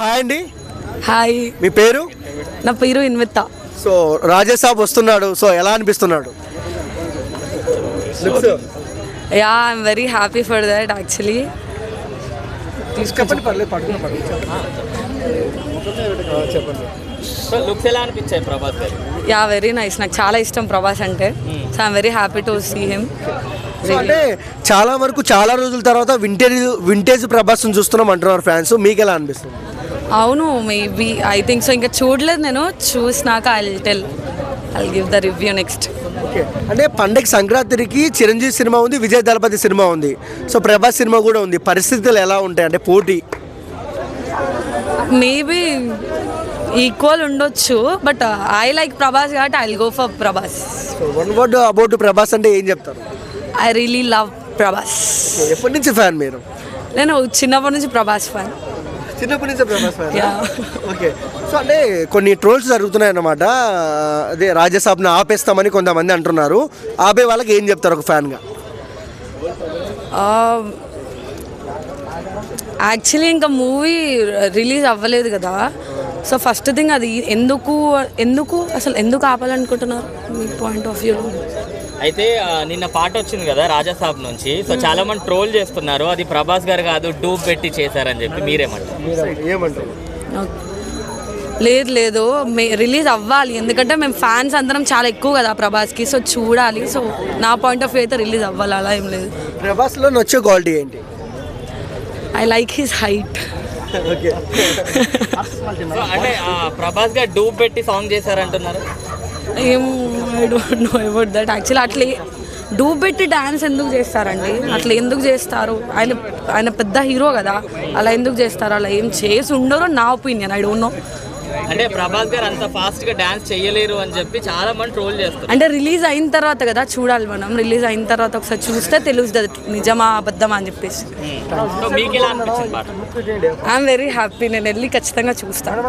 Hi అండి. Hi, మీ పేరు? నా పేరు ఇన్విత. సో రాజేసాబ్ వస్తున్నాడు, సో ఎలా అనిపిస్తున్నాడు? Yeah, I'm very happy for that actually. So looks ఎలా అనిపించాయి Prabhas garu? Yeah, very nice. నాకు చాలా ఇష్టం ప్రభాస్ అంటే. So I'm very happy to see him. So అంటే చాలా వరకు చాలా రోజుల తర్వాత వింటేజ్ ప్రభాస్ని చూస్తున్నాం అంటున్నారు ఫ్యాన్స్. మీకు ఎలా అనిపిస్తుంది? అవును, మేబీ ఐ థింక్ సో. ఇంకా చూడలేదు నేను, చూసినాక I give the review next. Okay, అంటే పండగ సంక్రాంతికి చిరంజీవి సినిమా ఉంది, విజయ్ దళపతి సినిమా ఉంది, సో ప్రభాస్ సినిమా కూడా ఉంది. పరిస్థితులు ఎలా ఉంటాయి అంటే పోటీ? మేబీ ఈక్వల్ ఉండొచ్చు, బట్ ఐ లైక్ ప్రభాస్ కాబట్టి I will go for Prabhas. So one word about Prabhas అంటే ఏం చెప్తారు? I really love Prabhas. ఎప్పటి నుంచి ఫ్యాన్ మీరు? నేను చిన్నప్పటి నుంచి ప్రభాస్ ఫ్యాన్. చిన్నప్పటి నుంచి Prabhas fan. Yeah. Okay, so అంటే కొన్ని ట్రోల్స్ జరుగుతున్నాయి అన్నమాట. అదే రాజసాబ్ని ఆపేస్తామని కొంతమంది అంటున్నారు. ఆపే వాళ్ళకి ఏం చెప్తారు ఒక ఫ్యాన్గా? యాక్చువల్లీ ఇంకా మూవీ రిలీజ్ అవ్వలేదు కదా, సో ఫస్ట్ థింగ్ అది ఎందుకు ఆపాలనుకుంటున్నారు మీ పాయింట్ ఆఫ్ వ్యూలో? అయితే నిన్న పాట వచ్చింది కదా రాజాసాబ్ నుంచి, సో చాలా మంది ట్రోల్ చేస్తున్నారు అది ప్రభాస్ గారు కాదు డూప్ పెట్టి చేశారని చెప్పి. మీరేమంటారు? లేదు, రిలీజ్ అవ్వాలి, ఎందుకంటే మేము ఫ్యాన్స్ అందరం చాలా ఎక్కువ కదా ప్రభాస్కి, సో చూడాలి. సో నా పాయింట్ ఆఫ్ వ్యూ అయితే రిలీజ్ అవ్వాలి, అలా ఏం లేదు. ప్రభాస్లో నచ్చే క్వాలిటీ ఏంటి? I like his height. Okay, అంటే ప్రభాస్ గారు డూప్ పెట్టి సాంగ్ చేశారంటున్నారు. ఏం I don't know about that actually. అట్లా డూప్ పెట్టి డాన్స్ ఎందుకు చేస్తారండి? అట్లా ఎందుకు చేస్తారు? ఆయన పెద్ద హీరో కదా, అలా ఎందుకు చేస్తారు? అలా ఏం చేసి ఉండరు నా ఒపీనియన్. I don't know. అంటే ప్రభాస్ గారు అంత ఫాస్ట్ గా డాన్స్ చేయలేరు అని చెప్పి చాలా మంది ట్రోల్ చేస్తారు. అంటే రిలీజ్ అయిన తర్వాత కదా చూడాలి మనం. రిలీజ్ అయిన తర్వాత ఒకసారి చూస్తే తెలుస్తుంది నిజమా అబద్ధమా అని చెప్పేసి. మీకు ఎలా అనిపించింది పాట? I'm very happy. నేను వెళ్ళి ఖచ్చితంగా చూస్తాను.